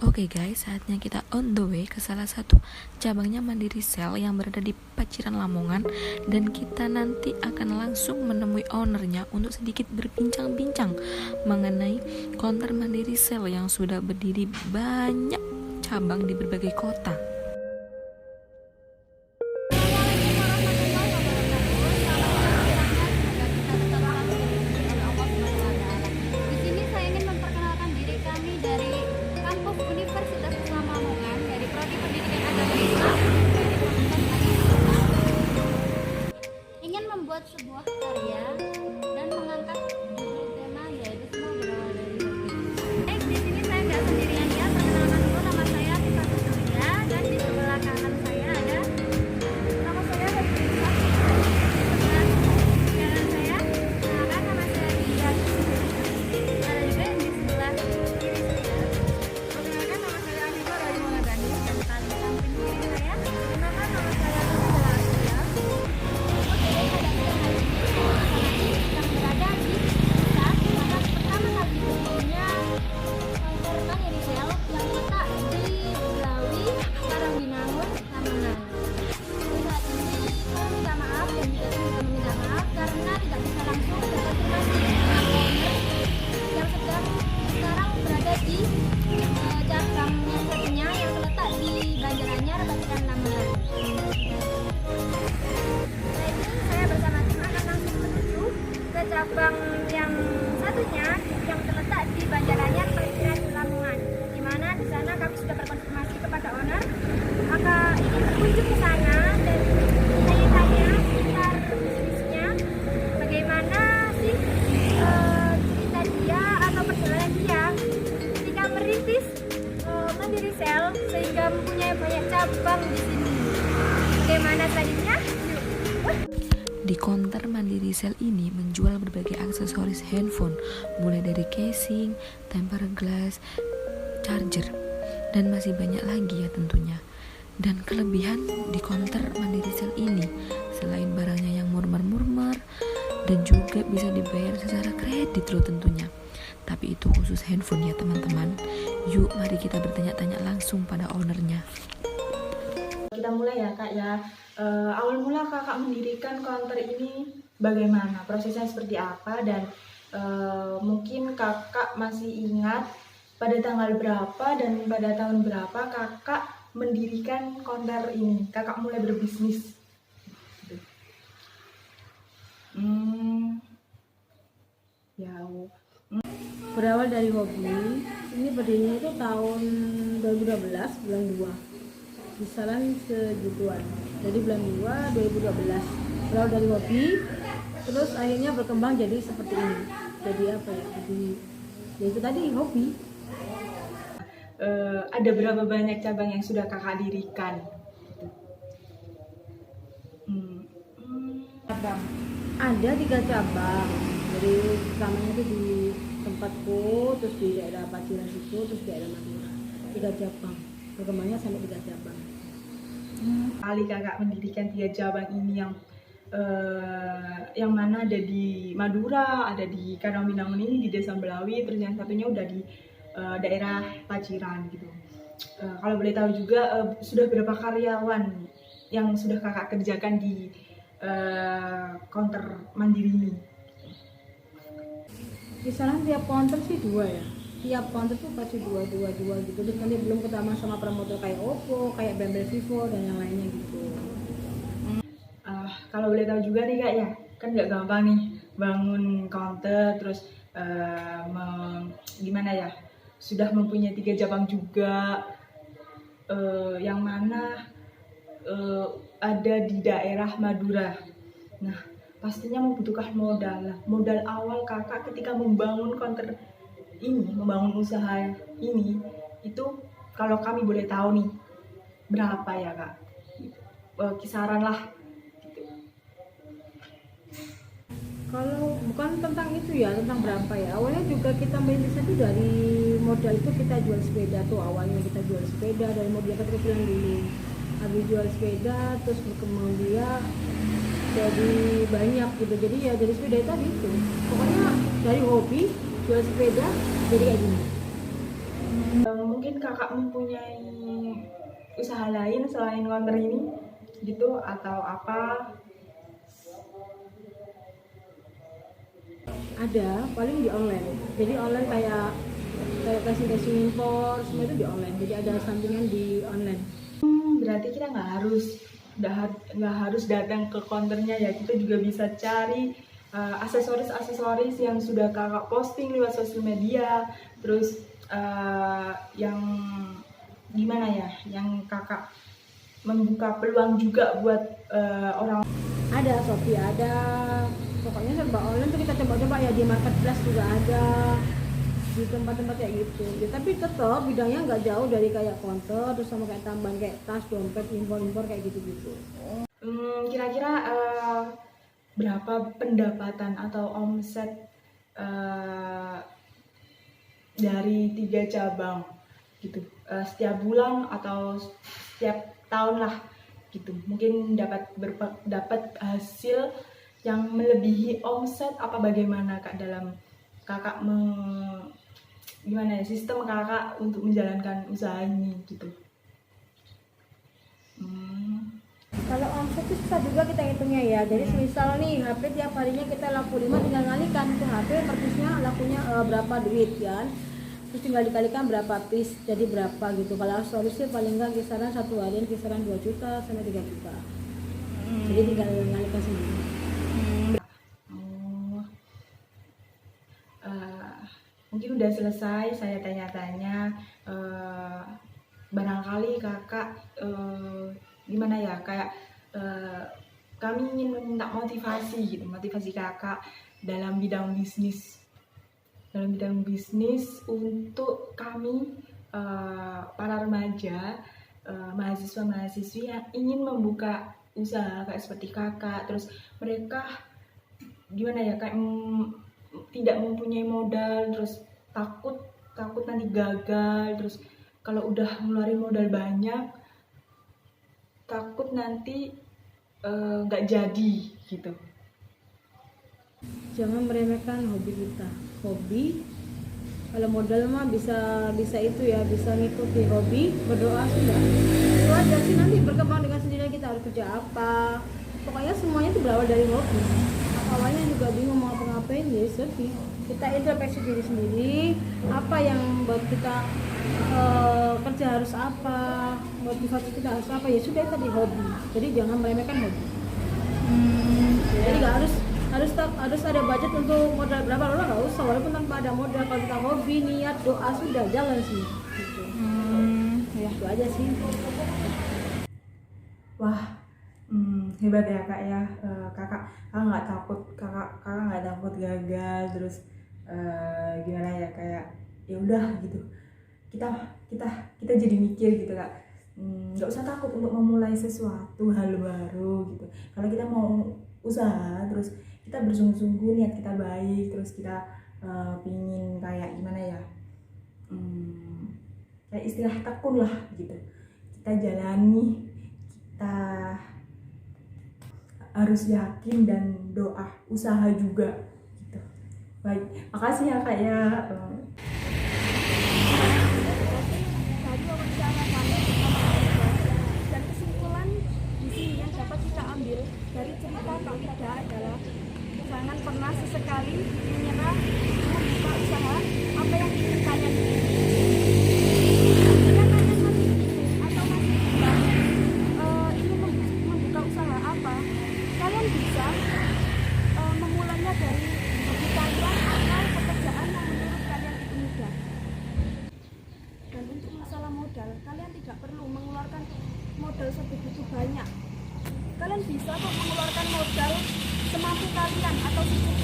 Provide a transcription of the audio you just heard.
Oke guys, saatnya kita on the way ke salah satu cabangnya Mandiri Sale yang berada di Paciran Lamongan, dan kita nanti akan langsung menemui ownernya untuk sedikit berbincang-bincang mengenai counter Mandiri Sale yang sudah berdiri banyak cabang di berbagai kota. Membuat sebuah karya dan mengangkat judul tema yaitu semua berawal dari hobi. Di sini saya nggak sendirian ya, perkenalkan dulu, nama saya Tifa Surya dan di sebelah kanan saya ada nama saya Hendrika. Sebelah kanan saya nama saya Dinda. Ada juga yang di sebelah kiri saya. Perkenalkan, nama saya Anita dari Moladani, dan paling samping kiri saya perkenalkan, nama saya Lisa Asia. Yang berada di pusat mana pertama kali berdirinya counter Mandiri Sale yang letak di Belawi, Karangginangun, Lamongan. Saat ini saya minta maaf dan juga saya meminta maaf karena tidak bisa langsung berkonfirmasi dengan owner yang sekarang berada di cabang yang satunya yang terletak di Banjaranyar, Paciran, Lamongan. Cabang yang satunya yang terletak di Banjaranyar, Paciran, Lamongan, di mana di sana kami sudah berkonfirmasi kepada owner, maka ingin berkunjung ke sana dan tanya-tanya seputar bisnisnya, bagaimana sih cerita dia atau perjalanan dia ketika merintis Mandiri Sale sehingga mempunyai banyak cabang di sini. Bagaimana tadinya? Di counter Mandiri Sale ini menjual berbagai aksesoris handphone, mulai dari casing, tempered glass, charger, dan masih banyak lagi ya tentunya. Dan kelebihan di counter Mandiri Sale ini, selain barangnya yang murmer-murmer dan juga bisa dibayar secara kredit loh tentunya. Tapi itu khusus handphone ya teman-teman. Yuk mari kita bertanya-tanya langsung pada ownernya. Kita mulai ya kak ya. Awal mula kakak mendirikan counter ini bagaimana? Prosesnya seperti apa? Dan mungkin kakak masih ingat pada tanggal berapa dan pada tahun berapa kakak mendirikan counter ini? Kakak mulai berbisnis. Berawal dari hobi, ini berdirinya itu tahun 2012 bulan 2, kisaran segituan. Jadi bulan 2 2012 berawal dari hobi, terus akhirnya berkembang jadi seperti ini. Jadi apa ya? Jadi ya itu tadi hobi. Ada berapa banyak cabang yang sudah kakak dirikan? Cabang ada 3 cabang. Jadi pertamanya itu di tempatku, terus di daerah Paciran situ, terus di daerah Madura. 3 cabang. Berkembangnya sampai 3 cabang. Kali kakak mendirikan 3 cabang ini yang mana ada di Madura, ada di Karangginangun ini di Desa Belawi, terus yang satunya udah di daerah Paciran gitu. Kalau boleh tahu juga sudah berapa karyawan yang sudah kakak kerjakan di counter Mandiri ini? Kisaran tiap counter sih 2 ya. Tiap counter tuh pasti 2 gitu. Terus nanti belum ketemu sama promotor kayak Oppo, kayak Bembel Vivo dan yang lainnya gitu. Kalau boleh tahu juga nih kak ya, kan nggak gampang nih bangun counter terus gimana ya, sudah mempunyai 3 cabang juga, yang mana ada di daerah Madura. Nah pastinya membutuhkan modal awal kakak ketika membangun counter ini, membangun usaha ini, itu kalau kami boleh tahu nih berapa ya kak? Kisaran lah gitu. Kalau bukan tentang itu ya, tentang berapa ya. Awalnya juga kita merintis itu dari modal itu kita jual sepeda tuh, awalnya kita jual sepeda dari modal kecil-kecilan dulu. Habis jual sepeda terus berkembang dia jadi banyak gitu. Jadi ya dari sepeda tadi itu. Pokoknya dari hobi jual sepeda jadi kayak gini. Mungkin kakak mempunyai usaha lain selain konter ini gitu atau apa? Ada, paling di online. Jadi online kayak casing impor, semua itu di online. Jadi ada sampingan di online. Berarti kita nggak harus datang ke konternya ya, kita juga bisa cari aksesoris yang sudah kakak posting lewat sosial media, terus yang gimana ya, yang kakak membuka peluang juga buat orang. Ada Shopee, ada, pokoknya serba online tuh kita coba-coba ya, di marketplace juga ada, di tempat-tempat kayak gitu ya, tapi tetap bidangnya nggak jauh dari kayak konter, terus sama kayak tambahan kayak tas, dompet, impor kayak gitu-gitu. Kira-kira berapa pendapatan atau omset dari 3 cabang gitu, setiap bulan atau setiap tahun lah gitu, mungkin dapat hasil yang melebihi omset apa bagaimana kak, dalam kakak gimana ya, sistem kakak untuk menjalankan usaha ini gitu. Kalau omset itu susah juga kita hitungnya ya. Jadi misal nih HP tiap harinya kita laku 5, tinggal ngalikan ke HP per piece-nya lakunya berapa duit kan. Terus tinggal dikalikan berapa piece jadi berapa gitu. Kalau aksesorisnya paling enggak kisaran satu harian kisaran 2 juta sampai 3 juta. Jadi tinggal ngalikan sendiri. Mungkin udah selesai saya tanya-tanya. Barangkali kakak gimana ya, kayak kami ingin meminta motivasi kakak dalam bidang bisnis untuk kami para remaja, mahasiswa-mahasiswi yang ingin membuka usaha kayak seperti kakak, terus mereka gimana ya, kayak tidak mempunyai modal, terus takut nanti gagal, terus kalau udah ngeluarin modal banyak takut nanti nggak jadi gitu. Jangan meremehkan hobi kita. Hobi kalau modal mah bisa itu ya, bisa ngikuti hobi, berdoa sudah. Itu aja sih, nanti berkembang dengan sendirinya. Kita harus kerja apa, pokoknya semuanya itu berawal dari hobi. Awalnya juga bingung mau ngapain ya, sedih. Kita introspeksi diri sendiri, apa yang buat kita kerja harus apa, motivasi kita harus apa, ya sudah tadi hobi. Jadi jangan meremehkan hobi. Jadi nggak harus ada budget untuk modal berapa, lo nggak usah, walaupun tanpa ada modal. Kalau kita hobi, niat, doa sudah jalan sih. Gitu. Ya itu aja sih. Wah, hebat ya kak ya. Kakak nggak takut, kakak nggak takut gagal, terus gimana ya, kayak ya udah gitu, kita jadi mikir gitu kak, nggak usah takut untuk memulai sesuatu hal baru gitu. Kalau kita mau usaha, terus kita bersungguh-sungguh, niat kita baik, terus kita pingin kayak gimana ya, kayak istilah tekun lah gitu, kita jalani, kita harus yakin dan doa, usaha juga gitu. Baik, makasih ya kak ya. Dan kesimpulan di sini yang dapat kita ambil dari cerita Kak Frida adalah jangan pernah sesekali menyerah membuka usaha apa yang ingin kalian pilih. Jika kalian masih bingung atau masih ingin membuka usaha apa, kalian bisa memulainya dari hobi kalian atau pekerjaan yang menurut kalian itu mudah. Dan untuk masalah modal, kalian tidak perlu mengeluarkan modal sebegitu banyak. Kalian bisa kok mengeluarkan modal semampu kalian atau secukup